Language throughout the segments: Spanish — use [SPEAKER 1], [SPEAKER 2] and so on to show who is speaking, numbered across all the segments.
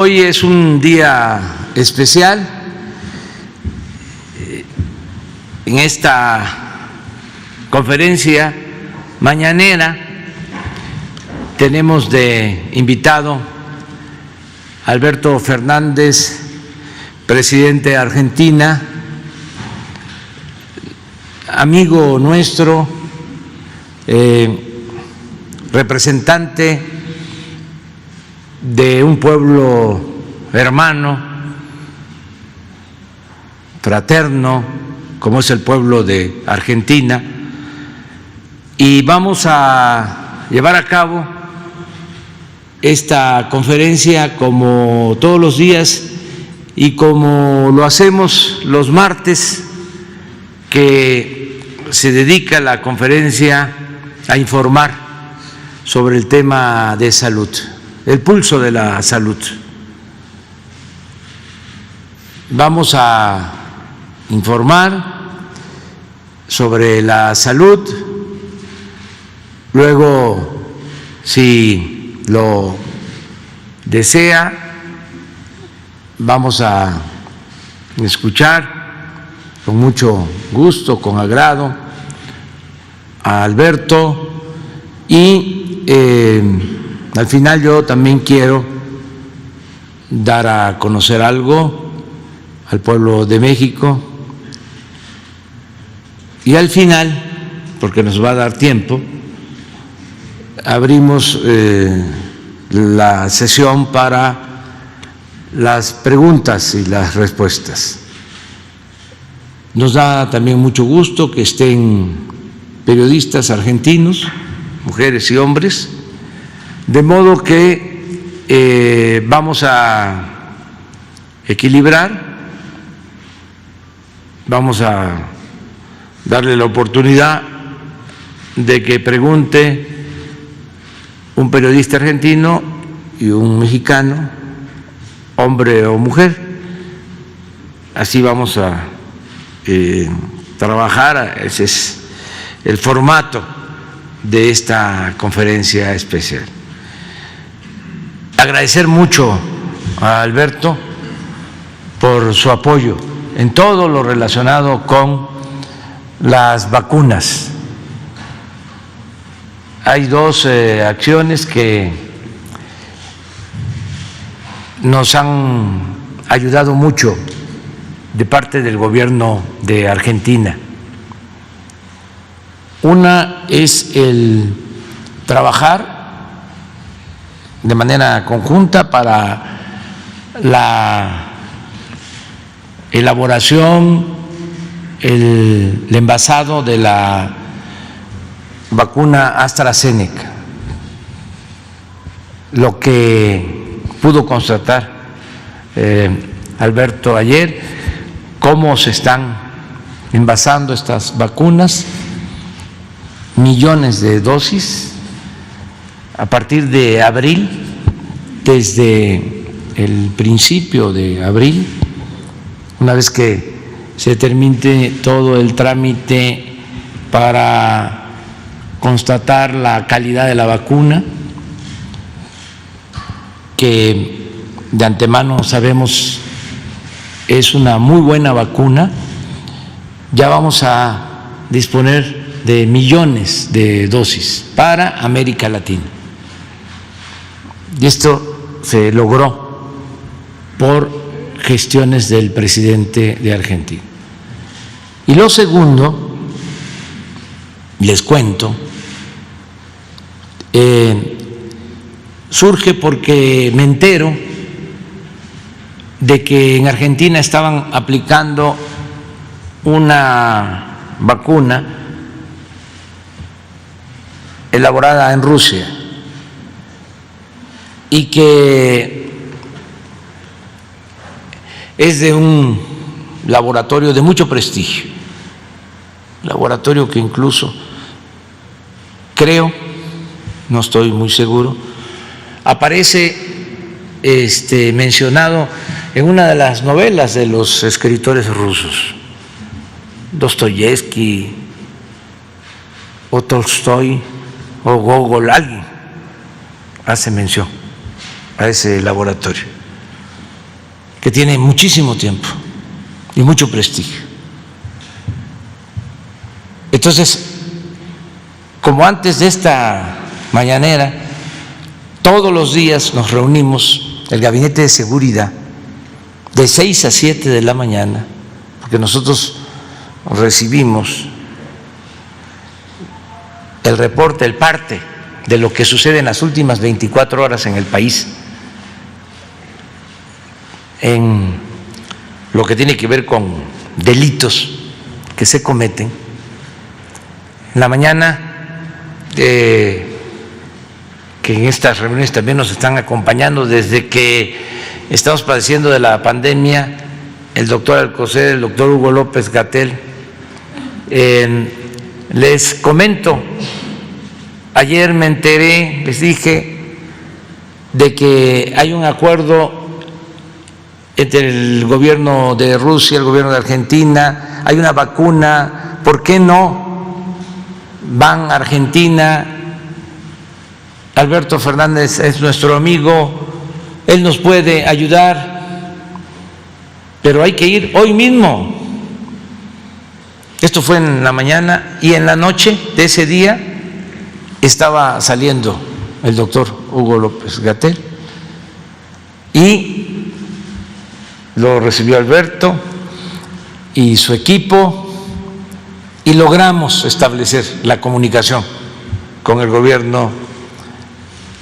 [SPEAKER 1] Hoy es un día especial en esta conferencia mañanera. Tenemos de invitado a Alberto Fernández, presidente de Argentina, amigo nuestro, representante de un pueblo hermano, fraterno, como es el pueblo de Argentina, y vamos a llevar a cabo esta conferencia como todos los días y como lo hacemos los martes, que se dedica la conferencia a informar sobre el tema de salud, el pulso de la salud. Vamos a informar sobre la salud, luego, si lo desea, vamos a escuchar con mucho gusto, con agrado, a Alberto, y al final yo también quiero dar a conocer algo al pueblo de México, y al final, porque nos va a dar tiempo, abrimos la sesión para las preguntas y las respuestas. Nos da también mucho gusto que estén periodistas argentinos, mujeres y hombres, de modo que vamos a equilibrar, vamos a darle la oportunidad de que pregunte un periodista argentino y un mexicano, hombre o mujer. Así vamos a trabajar, ese es el formato de esta conferencia especial. Agradecer mucho a Alberto por su apoyo en todo lo relacionado con las vacunas. Hay dos acciones que nos han ayudado mucho de parte del gobierno de Argentina. Una es el trabajar de manera conjunta para la elaboración, el envasado de la vacuna AstraZeneca. Lo que pudo constatar Alberto ayer, cómo se están envasando estas vacunas, millones de dosis a partir de abril, desde el principio de abril, una vez que se termine todo el trámite para constatar la calidad de la vacuna, que de antemano sabemos es una muy buena vacuna. Ya vamos a disponer de millones de dosis para América Latina. Y esto se logró por gestiones del presidente de Argentina. Y lo segundo, les cuento, surge porque me entero de que en Argentina estaban aplicando una vacuna elaborada en Rusia y que es de un laboratorio de mucho prestigio, laboratorio que incluso creo, no estoy muy seguro, aparece mencionado en una de las novelas de los escritores rusos, Dostoyevsky o Tolstoy o Gogol. Alguien hace mención a ese laboratorio. que tiene muchísimo tiempo y mucho prestigio. Entonces, como antes de esta mañanera, todos los días nos reunimos, el Gabinete de Seguridad, de 6 a 7 de la mañana, porque nosotros recibimos el reporte, el parte de lo que sucede en las últimas 24 horas en el país, en lo que tiene que ver con delitos que se cometen. En la mañana, que en estas reuniones también nos están acompañando desde que estamos padeciendo de la pandemia, el doctor Alcocer, el doctor Hugo López-Gatell. Les comento, ayer me enteré, les dije, de que hay un acuerdo entre el gobierno de Rusia, el gobierno de Argentina, hay una vacuna, ¿por qué no van a Argentina? Alberto Fernández es nuestro amigo, él nos puede ayudar, pero hay que ir hoy mismo. Esto fue en la mañana y en la noche de ese día estaba saliendo el doctor Hugo López-Gatell y lo recibió Alberto y su equipo y logramos establecer la comunicación con el gobierno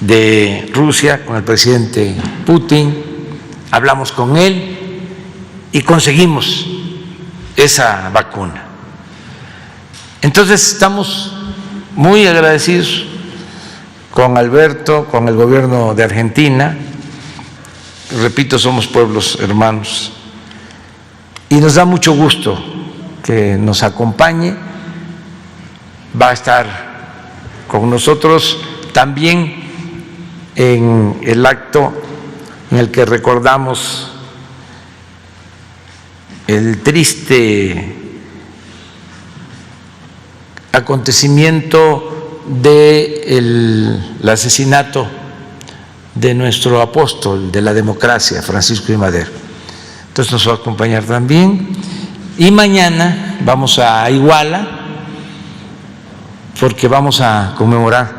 [SPEAKER 1] de Rusia, con el presidente Putin, hablamos con él y conseguimos esa vacuna. Entonces estamos muy agradecidos con Alberto, con el gobierno de Argentina. Repito, somos pueblos hermanos y nos da mucho gusto que nos acompañe. Va a estar con nosotros también en el acto en el que recordamos el triste acontecimiento del asesinato de nuestro apóstol de la democracia, Francisco I. Madero. Entonces nos va a acompañar también. Y mañana vamos a Iguala, porque vamos a conmemorar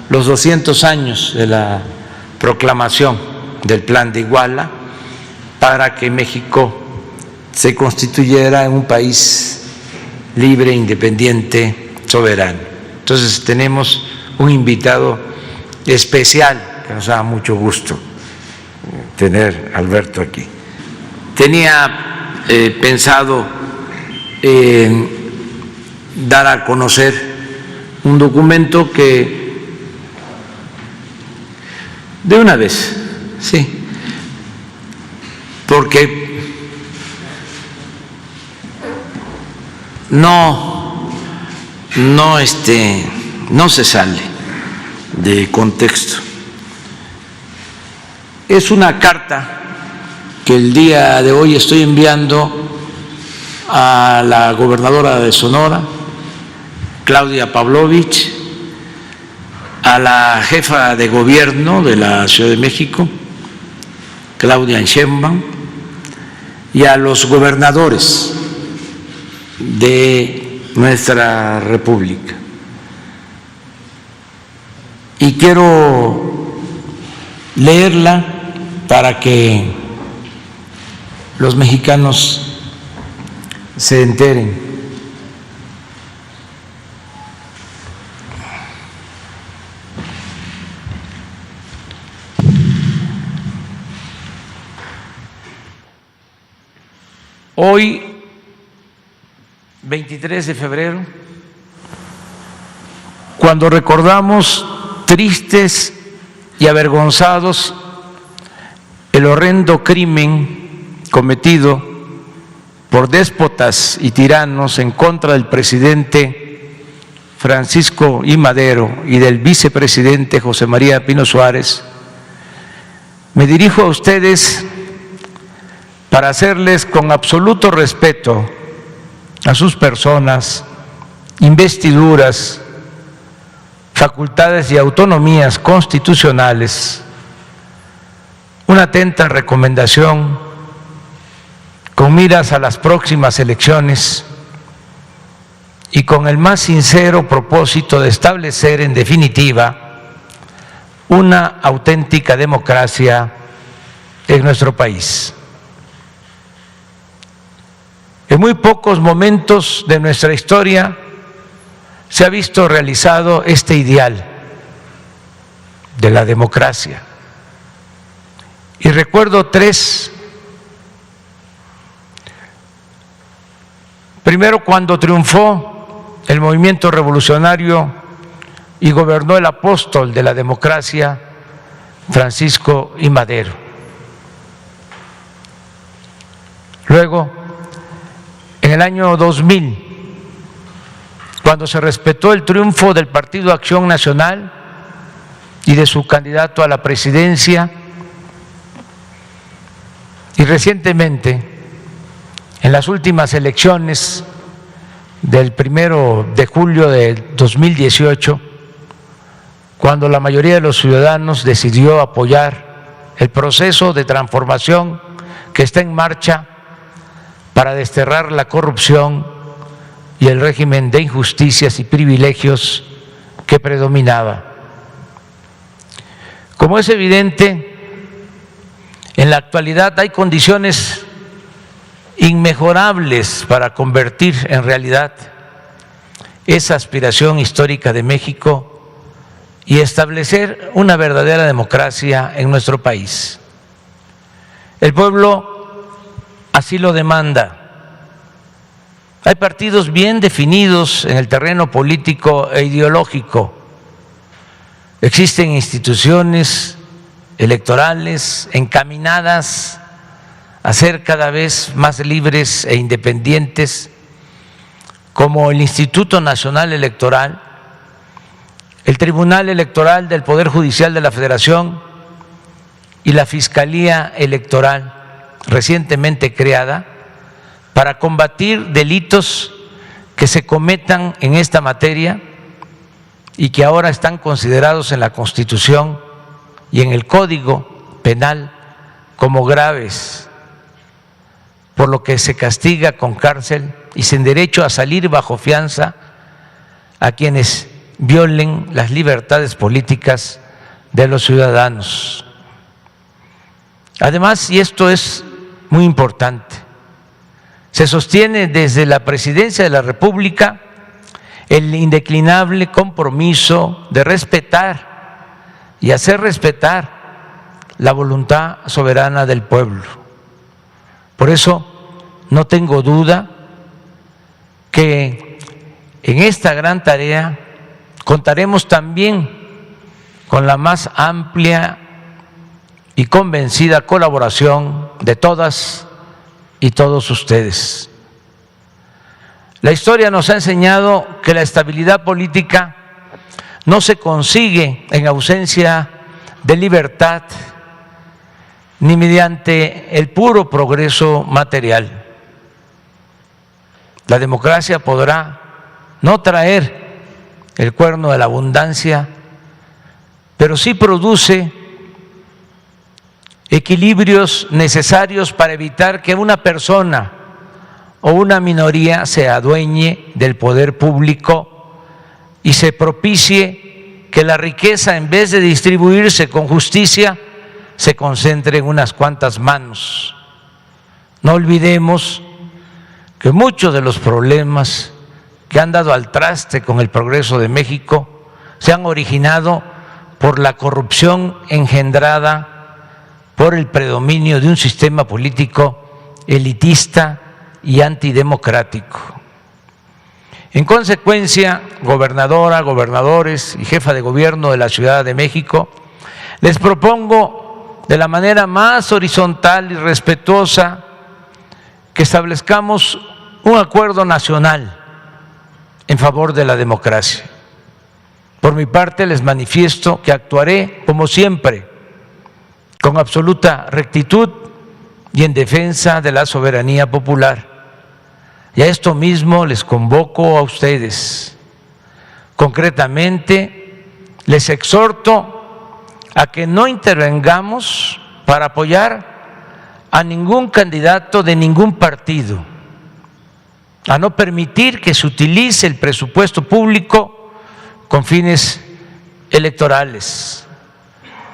[SPEAKER 1] los 200 años de la proclamación del Plan de Iguala para que México se constituyera en un país libre, independiente, soberano. Entonces tenemos un invitado especial que nos da mucho gusto tener a Alberto aquí. Tenía pensado dar a conocer un documento que de una vez, sí, porque no se sale de contexto. Es una carta que el día de hoy estoy enviando a la gobernadora de Sonora, Claudia Pavlovich, a la jefa de gobierno de la Ciudad de México, Claudia Sheinbaum, y a los gobernadores de nuestra República. Y quiero leerla para que los mexicanos se enteren. Hoy, 23 de febrero, cuando recordamos tristes y avergonzados el horrendo crimen cometido por déspotas y tiranos en contra del presidente Francisco I. Madero y del vicepresidente José María Pino Suárez, me dirijo a ustedes para hacerles con absoluto respeto a sus personas, investiduras, facultades y autonomías constitucionales, una atenta recomendación con miras a las próximas elecciones y con el más sincero propósito de establecer en definitiva una auténtica democracia en nuestro país. En muy pocos momentos de nuestra historia se ha visto realizado este ideal de la democracia. Y recuerdo tres. Primero, cuando triunfó el movimiento revolucionario y gobernó el apóstol de la democracia, Francisco I. Madero. Luego, en el año 2000, cuando se respetó el triunfo del Partido Acción Nacional y de su candidato a la presidencia, y recientemente, en las últimas elecciones del 1 de julio de 2018, cuando la mayoría de los ciudadanos decidió apoyar el proceso de transformación que está en marcha para desterrar la corrupción y el régimen de injusticias y privilegios que predominaba. Como es evidente, en la actualidad hay condiciones inmejorables para convertir en realidad esa aspiración histórica de México y establecer una verdadera democracia en nuestro país. El pueblo así lo demanda. Hay partidos bien definidos en el terreno político e ideológico. Existen instituciones electorales encaminadas a ser cada vez más libres e independientes, como el Instituto Nacional Electoral, el Tribunal Electoral del Poder Judicial de la Federación y la Fiscalía Electoral recientemente creada para combatir delitos que se cometan en esta materia y que ahora están considerados en la Constitución y en el Código Penal como graves, por lo que se castiga con cárcel y sin derecho a salir bajo fianza a quienes violen las libertades políticas de los ciudadanos. Además, y esto es muy importante, se sostiene desde la Presidencia de la República el indeclinable compromiso de respetar y hacer respetar la voluntad soberana del pueblo. Por eso no tengo duda que en esta gran tarea contaremos también con la más amplia y convencida colaboración de todas y todos ustedes. La historia nos ha enseñado que la estabilidad política no se consigue en ausencia de libertad ni mediante el puro progreso material. La democracia podrá no traer el cuerno de la abundancia, pero sí produce equilibrios necesarios para evitar que una persona o una minoría se adueñe del poder público y se propicie que la riqueza, en vez de distribuirse con justicia, se concentre en unas cuantas manos. No olvidemos que muchos de los problemas que han dado al traste con el progreso de México se han originado por la corrupción engendrada por el predominio de un sistema político elitista y antidemocrático. En consecuencia, gobernadora, gobernadores y jefa de gobierno de la Ciudad de México, les propongo de la manera más horizontal y respetuosa que establezcamos un acuerdo nacional en favor de la democracia. Por mi parte, les manifiesto que actuaré, como siempre, con absoluta rectitud y en defensa de la soberanía popular. Y a esto mismo les convoco a ustedes. Concretamente, les exhorto a que no intervengamos para apoyar a ningún candidato de ningún partido, a no permitir que se utilice el presupuesto público con fines electorales,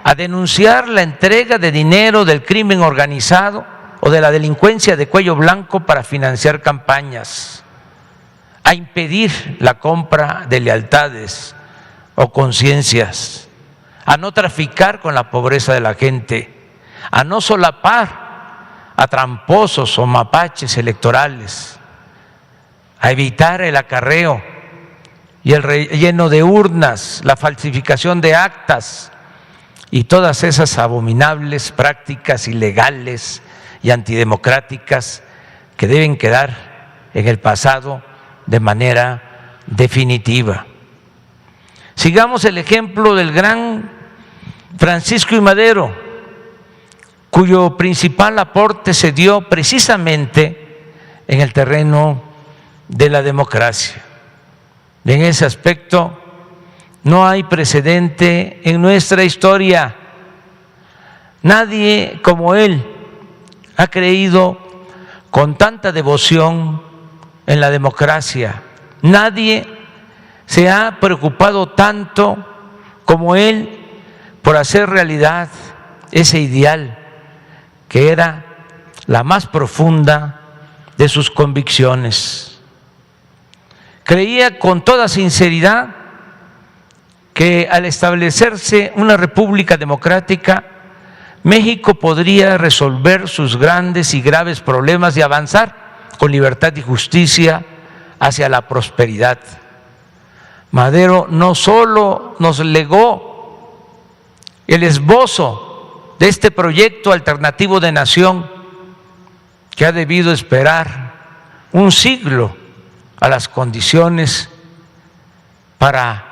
[SPEAKER 1] a denunciar la entrega de dinero del crimen organizado o de la delincuencia de cuello blanco para financiar campañas, a impedir la compra de lealtades o conciencias, a no traficar con la pobreza de la gente, a no solapar a tramposos o mapaches electorales, a evitar el acarreo y el relleno de urnas, la falsificación de actas y todas esas abominables prácticas ilegales y antidemocráticas que deben quedar en el pasado de manera definitiva. Sigamos el ejemplo del gran Francisco I. Madero, cuyo principal aporte se dio precisamente en el terreno de la democracia. En ese aspecto no hay precedente en nuestra historia. Nadie como él ha creído con tanta devoción en la democracia. Nadie se ha preocupado tanto como él por hacer realidad ese ideal que era la más profunda de sus convicciones. Creía con toda sinceridad que al establecerse una república democrática, México podría resolver sus grandes y graves problemas y avanzar con libertad y justicia hacia la prosperidad. Madero no solo nos legó el esbozo de este proyecto alternativo de nación que ha debido esperar un siglo a las condiciones para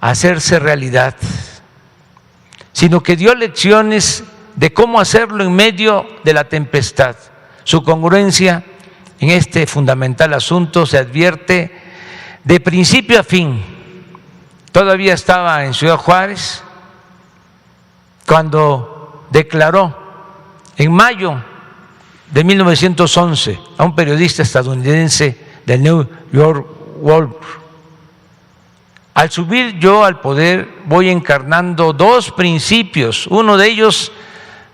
[SPEAKER 1] hacerse realidad, sino que dio lecciones de cómo hacerlo en medio de la tempestad. Su congruencia en este fundamental asunto se advierte de principio a fin. Todavía estaba en Ciudad Juárez cuando declaró en mayo de 1911 a un periodista estadounidense del New York World: al subir yo al poder voy encarnando dos principios, uno de ellos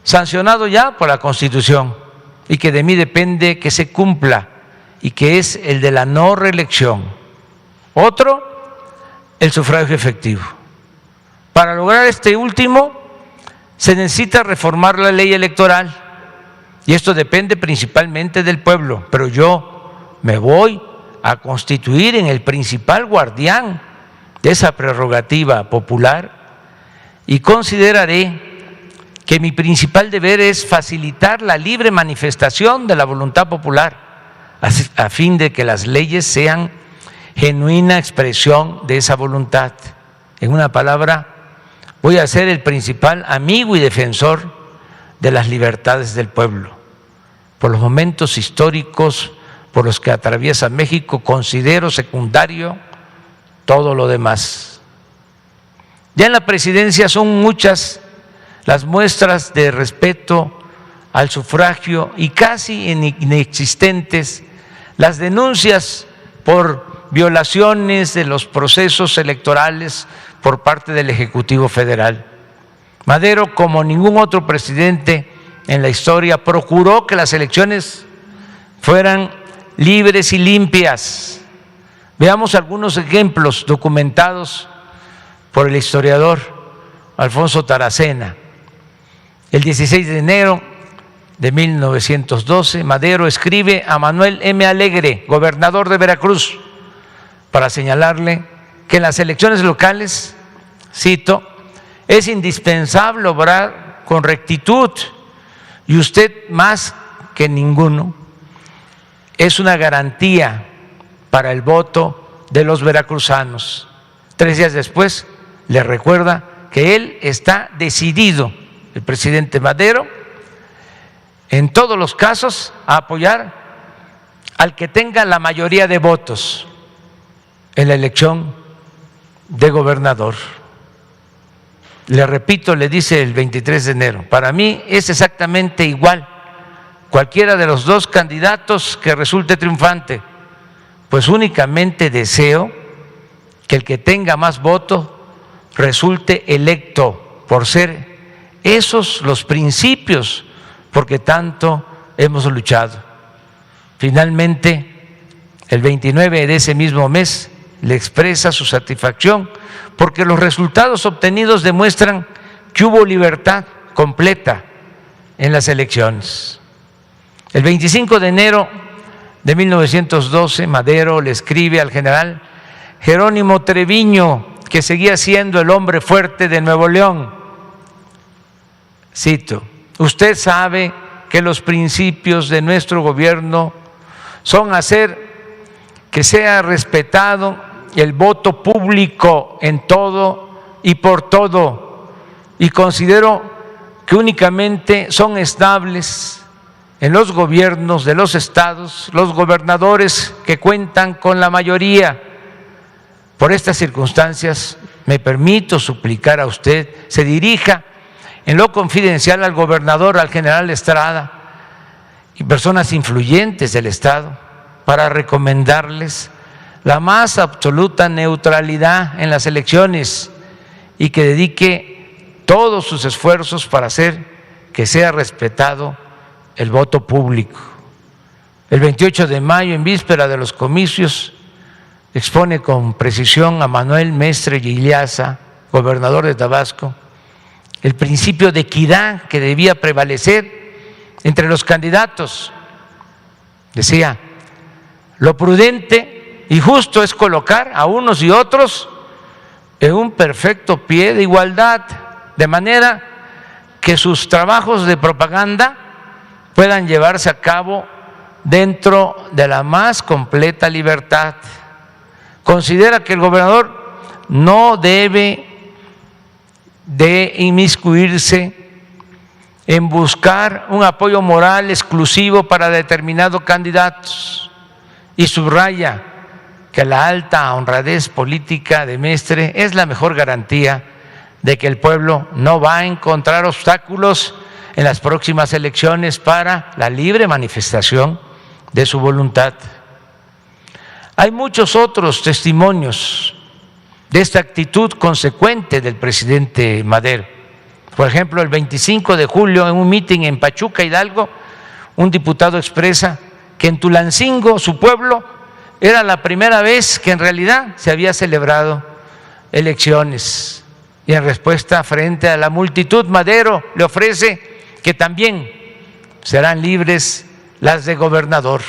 [SPEAKER 1] sancionado ya por la Constitución y que de mí depende que se cumpla, y que es el de la no reelección. Otro, el sufragio efectivo. Para lograr este último se necesita reformar la ley electoral y esto depende principalmente del pueblo, pero yo me voy a constituir en el principal guardián de esa prerrogativa popular y consideraré que mi principal deber es facilitar la libre manifestación de la voluntad popular a fin de que las leyes sean genuina expresión de esa voluntad. En una palabra, voy a ser el principal amigo y defensor de las libertades del pueblo. Por los momentos históricos por los que atraviesa México, considero secundario todo lo demás. Ya en la presidencia son muchas las muestras de respeto al sufragio y casi inexistentes las denuncias por violaciones de los procesos electorales por parte del Ejecutivo Federal. Madero, como ningún otro presidente en la historia, procuró que las elecciones fueran libres y limpias. Veamos algunos ejemplos documentados por el historiador Alfonso Taracena. El 16 de enero de 1912, Madero escribe a Manuel M. Alegre, gobernador de Veracruz, para señalarle que en las elecciones locales, cito, es indispensable obrar con rectitud y usted más que ninguno es una garantía para el voto de los veracruzanos. 3 días después le recuerda que él está decidido, el presidente Madero, en todos los casos a apoyar al que tenga la mayoría de votos en la elección de gobernador. Le repito, le dice el 23 de enero, para mí es exactamente igual cualquiera de los dos candidatos que resulte triunfante, pues únicamente deseo que el que tenga más votos resulte electo, por ser esos los principios porque tanto hemos luchado. Finalmente, el 29 de ese mismo mes le expresa su satisfacción porque los resultados obtenidos demuestran que hubo libertad completa en las elecciones. El 25 de enero de 1912, Madero le escribe al general Jerónimo Treviño, que seguía siendo el hombre fuerte de Nuevo León. Cito: usted sabe que los principios de nuestro gobierno son hacer que sea respetado el voto público en todo y por todo, y considero que únicamente son estables en los gobiernos de los estados los gobernadores que cuentan con la mayoría. Por estas circunstancias me permito suplicar a usted se dirija en lo confidencial al gobernador, al general Estrada y personas influyentes del estado para recomendarles la más absoluta neutralidad en las elecciones y que dedique todos sus esfuerzos para hacer que sea respetado el voto público. El 28 de mayo, en víspera de los comicios, expone con precisión a Manuel Mestre Illaza, gobernador de Tabasco, el principio de equidad que debía prevalecer entre los candidatos. Decía: lo prudente y justo es colocar a unos y otros en un perfecto pie de igualdad, de manera que sus trabajos de propaganda puedan llevarse a cabo dentro de la más completa libertad. Considera que el gobernador no debe de inmiscuirse en buscar un apoyo moral exclusivo para determinados candidatos y subraya que la alta honradez política de Mestre es la mejor garantía de que el pueblo no va a encontrar obstáculos en las próximas elecciones para la libre manifestación de su voluntad. Hay muchos otros testimonios de esta actitud consecuente del presidente Madero. Por ejemplo, el 25 de julio, en un mitin en Pachuca, Hidalgo, un diputado expresa que en Tulancingo, su pueblo, era la primera vez que en realidad se había celebrado elecciones. Y en respuesta frente a la multitud, Madero le ofrece que también serán libres las de gobernador.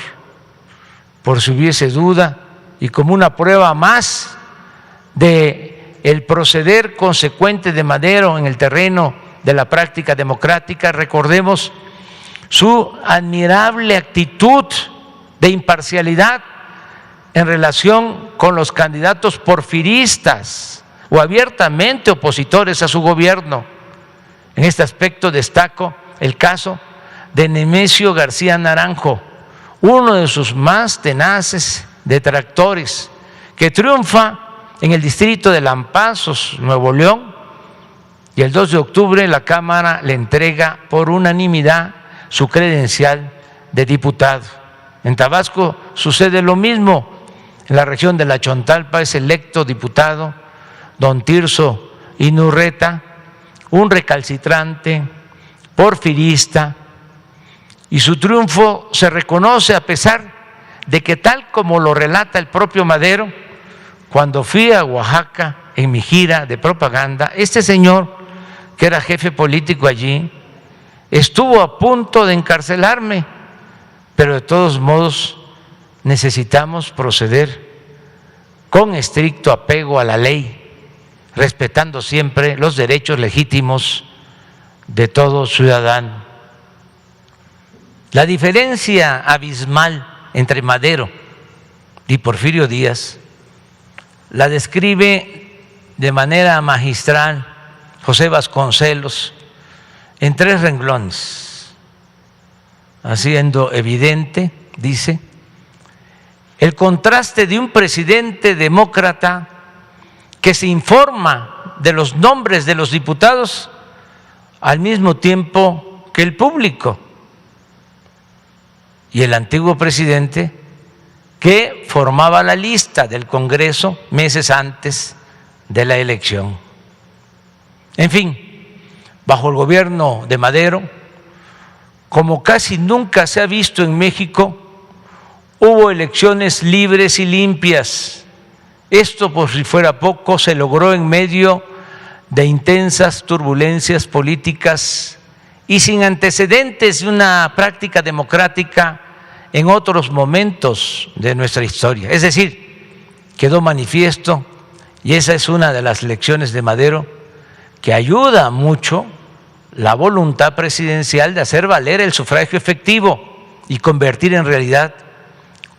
[SPEAKER 1] Por si hubiese duda y como una prueba más de el proceder consecuente de Madero en el terreno de la práctica democrática, recordemos su admirable actitud de imparcialidad en relación con los candidatos porfiristas o abiertamente opositores a su gobierno. En este aspecto destaco el caso de Nemesio García Naranjo, uno de sus más tenaces detractores, que triunfa en el distrito de Lampazos, Nuevo León, y el 2 de octubre la Cámara le entrega por unanimidad su credencial de diputado. En Tabasco sucede lo mismo. En la región de la Chontalpa es electo diputado don Tirso Inurreta, un recalcitrante, porfirista, y su triunfo se reconoce a pesar de que, tal como lo relata el propio Madero, cuando fui a Oaxaca en mi gira de propaganda, este señor, que era jefe político allí, estuvo a punto de encarcelarme, pero de todos modos necesitamos proceder con estricto apego a la ley, respetando siempre los derechos legítimos de todo ciudadano. La diferencia abismal entre Madero y Porfirio Díaz la describe de manera magistral José Vasconcelos en 3 renglones, haciendo evidente, dice, el contraste de un presidente demócrata que se informa de los nombres de los diputados al mismo tiempo que el público. y el antiguo presidente, que formaba la lista del Congreso meses antes de la elección. En fin, bajo el gobierno de Madero, como casi nunca se ha visto en México, hubo elecciones libres y limpias. Esto, por si fuera poco, se logró en medio de intensas turbulencias políticas y sin antecedentes de una práctica democrática en otros momentos de nuestra historia. Es decir, quedó manifiesto, y esa es una de las lecciones de Madero, que ayuda mucho la voluntad presidencial de hacer valer el sufragio efectivo y convertir en realidad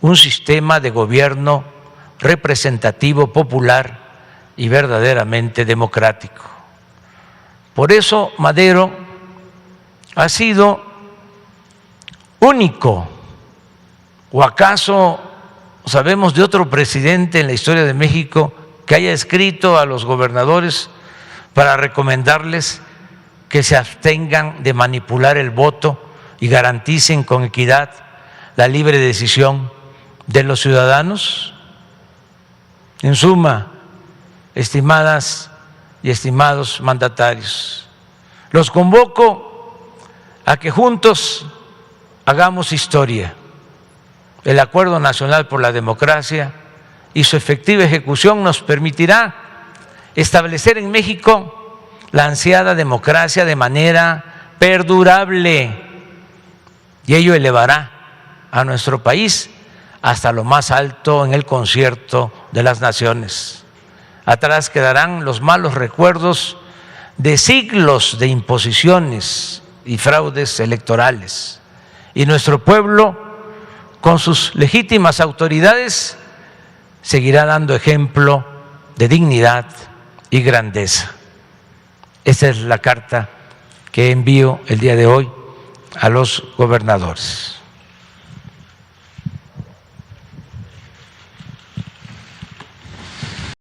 [SPEAKER 1] un sistema de gobierno representativo, popular y verdaderamente democrático. Por eso Madero ha sido único. ¿O acaso sabemos de otro presidente en la historia de México que haya escrito a los gobernadores para recomendarles que se abstengan de manipular el voto y garanticen con equidad la libre decisión de los ciudadanos? En suma, estimadas y estimados mandatarios, los convoco a que juntos hagamos historia. El Acuerdo Nacional por la Democracia y su efectiva ejecución nos permitirá establecer en México la ansiada democracia de manera perdurable, y ello elevará a nuestro país hasta lo más alto en el concierto de las naciones. Atrás quedarán los malos recuerdos de siglos de imposiciones y fraudes electorales, y nuestro pueblo, con sus legítimas autoridades, seguirá dando ejemplo de dignidad y grandeza. Esa es la carta que envío el día de hoy a los gobernadores.